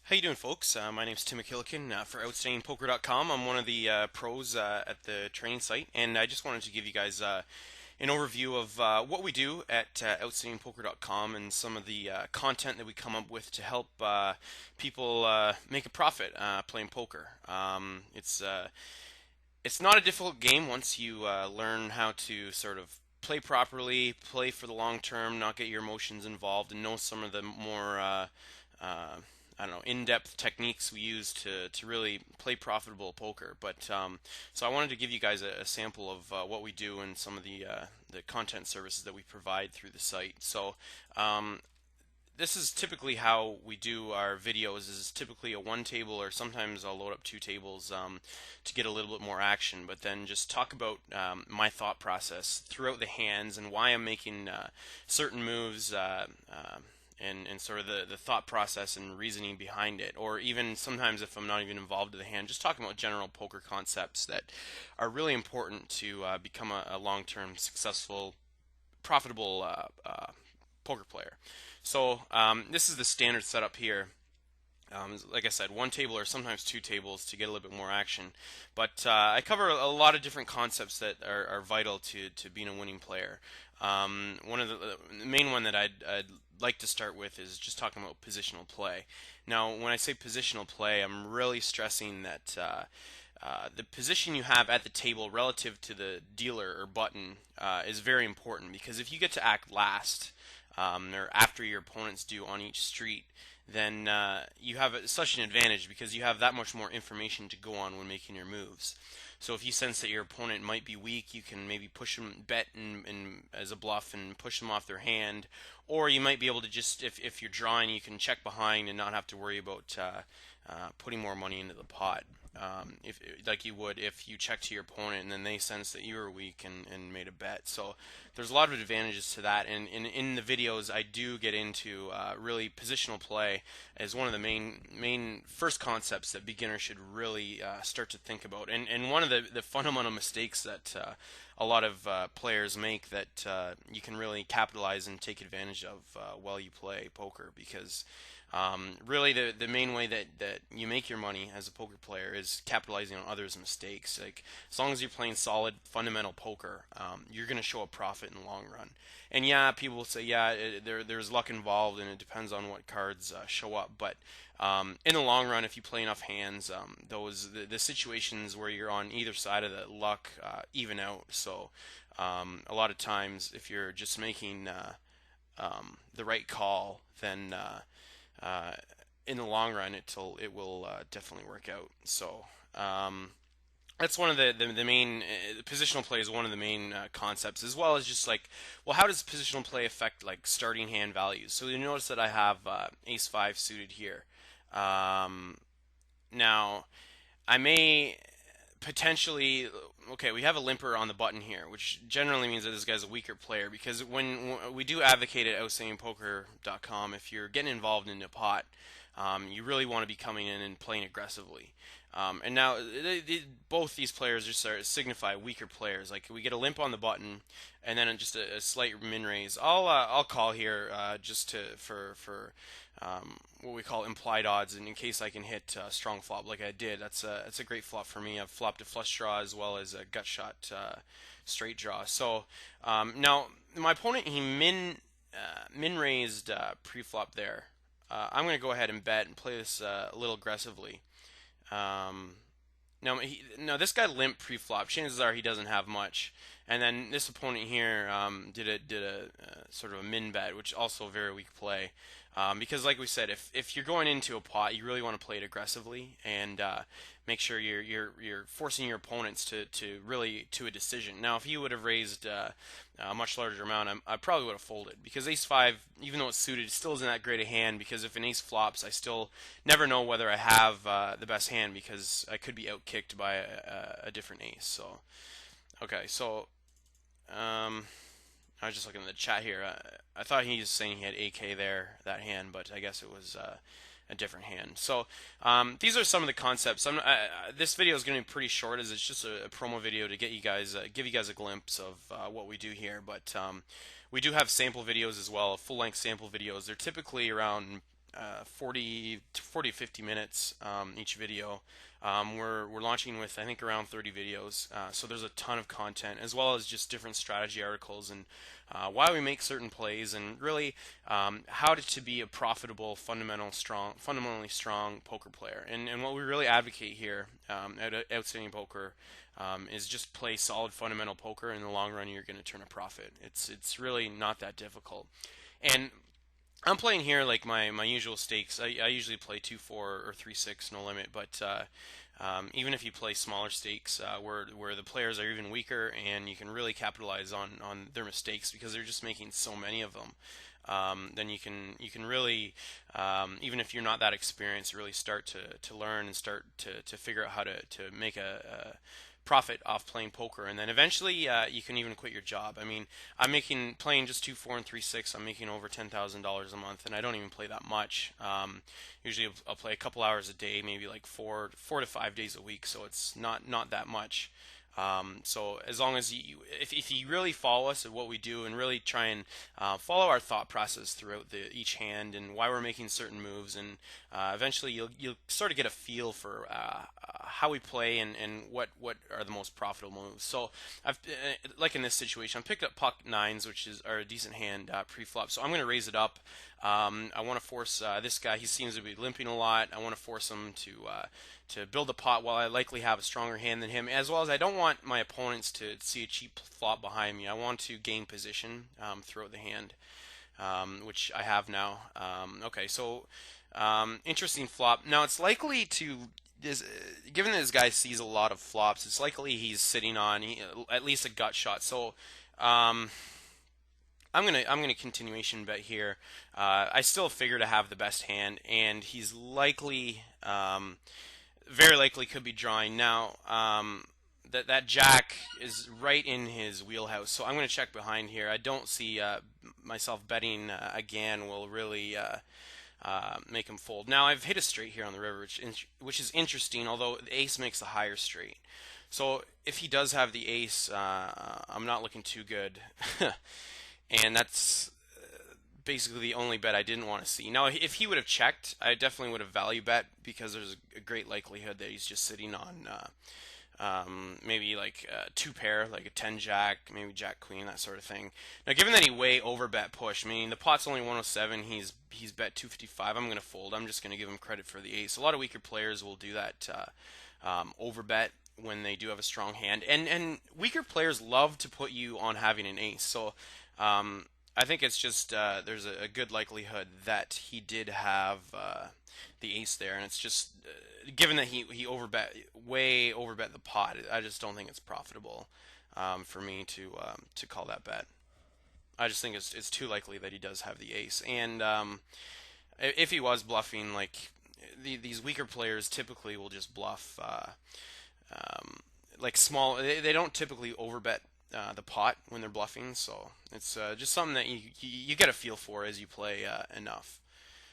How you doing, folks? My name's Tim McKillican for OutstandingPoker.com. I'm one of the pros at the training site, and I just wanted to give you guys an overview of what we do at OutstandingPoker.com and some of the content that we come up with to help people make a profit playing poker. It's not a difficult game once you learn how to sort of play properly, play for the long term, not get your emotions involved, and know some of the more I don't know, in-depth techniques we use to really play profitable poker. So I wanted to give you guys a sample of what we do and some of the content services that we provide through the site. Um, this is typically how we do our videos. Is typically a one table, or sometimes I'll load up two tables to get a little bit more action. But then just talk about my thought process throughout the hands and why I'm making certain moves. And sort of the thought process and reasoning behind it, or even sometimes if I'm not even involved in the hand, just talking about general poker concepts that are really important to become a long-term successful, profitable poker player. This is the standard setup here. Like I said, one table or sometimes two tables to get a little bit more action. But I cover a lot of different concepts that are vital to being a winning player. One of the main one that I'd like to start with is just talking about positional play. Now, when I say positional play, I'm really stressing that the position you have at the table relative to the dealer or button is very important, because if you get to act last or after your opponents do on each street, then you have such an advantage because you have that much more information to go on when making your moves. So if you sense that your opponent might be weak, you can maybe push them, bet as a bluff and push them off their hand, or you might be able to just, if you're drawing, you can check behind and not have to worry about putting more money into the pot. If like you would if you check to your opponent and then they sense that you were weak and made a bet. So there's a lot of advantages to that, and in the videos I do get into really positional play as one of the main first concepts that beginners should really start to think about, and one of the fundamental mistakes that a lot of players make that you can really capitalize and take advantage of while you play poker, because really, the main way that you make your money as a poker player is capitalizing on others' mistakes. Like, as long as you're playing solid fundamental poker, you're going to show a profit in the long run. And yeah, people will say, yeah, there's luck involved, and it depends on what cards show up. But in the long run, if you play enough hands, the situations where you're on either side of the luck even out. So a lot of times, if you're just making the right call, then uh, in the long run, it will definitely work out. That's one of the main positional play is one of the main concepts, as well as just like, well, how does positional play affect like starting hand values? So you notice that I have Ace Five suited here. Um, Now I may potentially, okay, we have a limper on the button here, which generally means that this guy's a weaker player, because when we do advocate at OutstandingPoker.com, if you're getting involved in a pot, you really want to be coming in and playing aggressively. And now both these players just signify weaker players. Like, we get a limp on the button, and then just a slight min raise. I'll call here just to for what we call implied odds, and in case I can hit strong flop like I did. That's a great flop for me. I've flopped a flush draw as well as a gut shot straight draw. Now my opponent, he min raised pre-flop there. I'm going to go ahead and bet and play this a little aggressively. Um, now this guy limp pre-flop. Chances are he doesn't have much. And then this opponent here did a sort of a min bet, which also a very weak play. Because like we said, if you're going into a pot, you really want to play it aggressively and make sure you're forcing your opponents to really to a decision. Now, if he would have raised a much larger amount, I probably would have folded, because Ace Five, even though it's suited, still isn't that great a hand. Because if an Ace flops, I still never know whether I have the best hand, because I could be outkicked by a different Ace. So okay, so I was just looking at the chat here. I thought he was saying he had AK there, that hand, but I guess it was a different hand. These are some of the concepts. This video is going to be pretty short, as it's just a promo video to get you guys, give you guys a glimpse of what we do here. But we do have sample videos as well, full-length sample videos. They're typically around 40 to 50 minutes each video. We're launching with I think around 30 videos, so there's a ton of content as well as just different strategy articles and why we make certain plays and really how to be a profitable, fundamentally strong poker player. And what we really advocate here at Outstanding Poker is just play solid fundamental poker. In the long run, you're going to turn a profit. It's really not that difficult. And I'm playing here like my usual stakes. I usually play 2-4 or 3-6 no limit, but even if you play smaller stakes where the players are even weaker and you can really capitalize on their mistakes because they're just making so many of them, then you can really even if you're not that experienced, really start to learn and start to figure out how to make a profit off playing poker, and then eventually you can even quit your job. I mean, I'm making playing just 2-4 and 3-6. I'm making over $10,000 a month, and I don't even play that much. Usually, I'll play a couple hours a day, maybe like four to 5 days a week. So it's not that much. So as long as if you really follow us at what we do and really try and follow our thought process throughout each hand and why we're making certain moves, and eventually you'll sort of get a feel for how we play and what are the most profitable moves. So I've like in this situation, I picked up Puck nines, which are a decent hand pre-flop. So I'm going to raise it up. I want to force this guy. He seems to be limping a lot. I want to force him to build a pot while I likely have a stronger hand than him, as well as I don't want my opponents to see a cheap flop behind me. I want to gain position throughout the hand, which I have now. Okay, so interesting flop. Now it's likely to given that this guy sees a lot of flops, it's likely he's sitting on at least a gut shot. So I'm gonna continuation bet here. I still figure to have the best hand, and he's likely, very likely, could be drawing now. That jack is right in his wheelhouse, so I'm gonna check behind here. I don't see myself betting again will really make him fold. Now I've hit a straight here on the river, which is interesting. Although the ace makes the higher straight, so if he does have the ace, I'm not looking too good. And that's basically the only bet I didn't want to see. Now, if he would have checked, I definitely would have value bet because there's a great likelihood that he's just sitting on maybe like two pair, like a 10 jack, maybe jack queen, that sort of thing. Now, given that he way over bet push, meaning the pot's only 107, he's bet 255. I'm going to fold. I'm just going to give him credit for the ace. A lot of weaker players will do that over bet when they do have a strong hand, and weaker players love to put you on having an ace. So I think it's just there's a good likelihood that he did have the ace there, and it's just given that he way overbet the pot. I just don't think it's profitable for me to call that bet. I just think it's too likely that he does have the ace, and if he was bluffing, like these weaker players typically will just bluff like small. They don't typically overbet the pot when they're bluffing, so it's just something that you get a feel for as you play enough.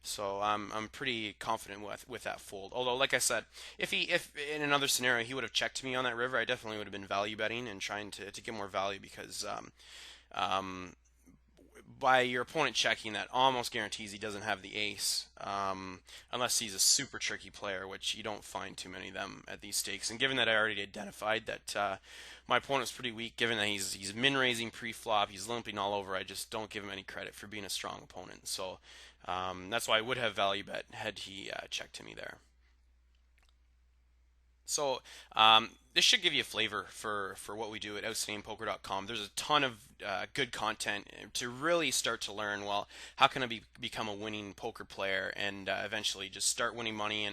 So I'm pretty confident with that fold. Although, like I said, if in another scenario he would have checked me on that river, I definitely would have been value betting and trying to get more value because um, by your opponent checking, that almost guarantees he doesn't have the ace, unless he's a super tricky player, which you don't find too many of them at these stakes. And given that I already identified that my opponent's pretty weak, given that he's min raising pre-flop, he's limping all over, I just don't give him any credit for being a strong opponent. So that's why I would have value bet had he checked to me there. So this should give you a flavor for what we do at outstandingpoker.com. There's a ton of good content to really start to learn, well, how can I become a winning poker player and eventually just start winning money.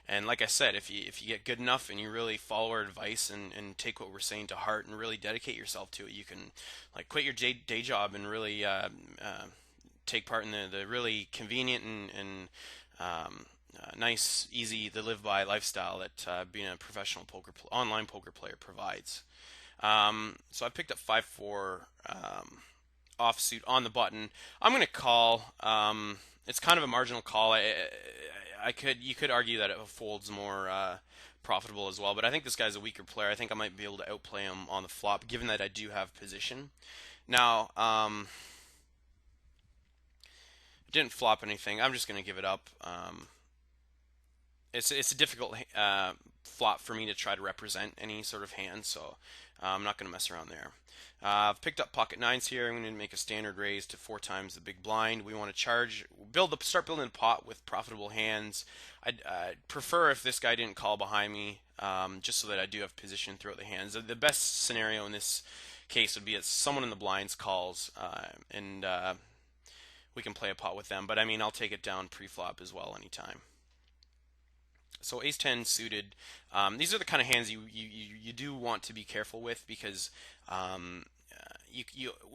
And like I said, if you get good enough and you really follow our advice and take what we're saying to heart and really dedicate yourself to it, you can like quit your day job and really take part in the really convenient and nice, easy to live by lifestyle that being a professional online poker player provides. So I picked up 5-4 offsuit on the button. I'm going to call. It's kind of a marginal call. You could argue that it folds more profitable as well, but I think this guy's a weaker player. I think I might be able to outplay him on the flop, given that I do have position. Now, didn't flop anything. I'm just going to give it up. It's a difficult flop for me to try to represent any sort of hand, so I'm not going to mess around there. I've picked up pocket nines here. I'm going to make a standard raise to 4 times the big blind. We want to start building a pot with profitable hands. I'd prefer if this guy didn't call behind me, just so that I do have position throughout the hands. The best scenario in this case would be that someone in the blinds calls, and we can play a pot with them. But I mean, I'll take it down pre-flop as well anytime. So ace 10 suited. These are the kind of hands you do want to be careful with, because um,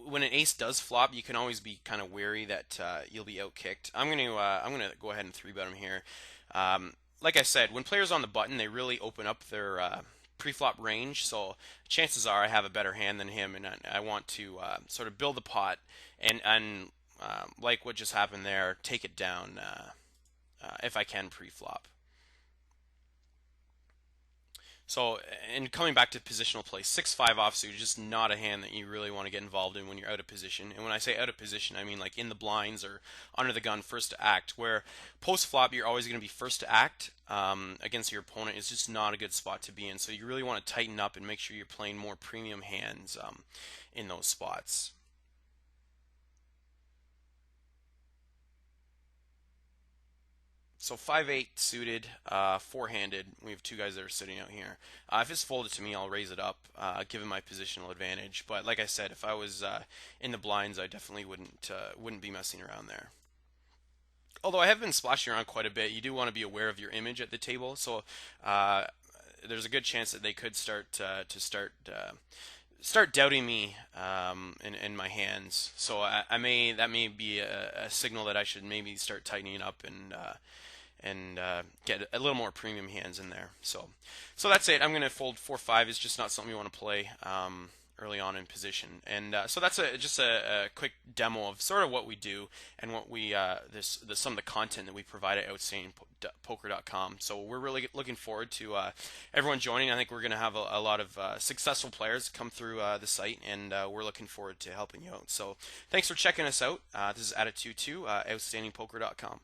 when an ace does flop, you can always be kind of wary that you'll be outkicked. I'm gonna go ahead and three bet him here. Like I said, when players are on the button, they really open up their pre-flop range. So chances are I have a better hand than him, and I want to sort of build the pot and like what just happened there, take it down if I can pre-flop. So, and coming back to positional play, 6-5 offsuit is just not a hand that you really want to get involved in when you're out of position. And when I say out of position, I mean like in the blinds or under the gun, first to act. Where post flop, you're always going to be first to act against your opponent. It's just not a good spot to be in. So you really want to tighten up and make sure you're playing more premium hands in those spots. So 5-8 suited, four-handed. We have two guys that are sitting out here. If it's folded to me, I'll raise it up, given my positional advantage. But like I said, if I was in the blinds, I definitely wouldn't be messing around there. Although I have been splashing around quite a bit, you do want to be aware of your image at the table. So uh, there's a good chance that they could start doubting me in my hands. So that may be a signal that I should maybe start tightening up and get a little more premium hands in there. So that's it. I'm going to fold 4-5. It's just not something you want to play early on in position. And so that's just a quick demo of sort of what we do and what we some of the content that we provide at outstandingpoker.com. So we're really looking forward to everyone joining. I think we're going to have a lot of successful players come through the site, and we're looking forward to helping you out. So thanks for checking us out. This is Attitude 2, outstandingpoker.com.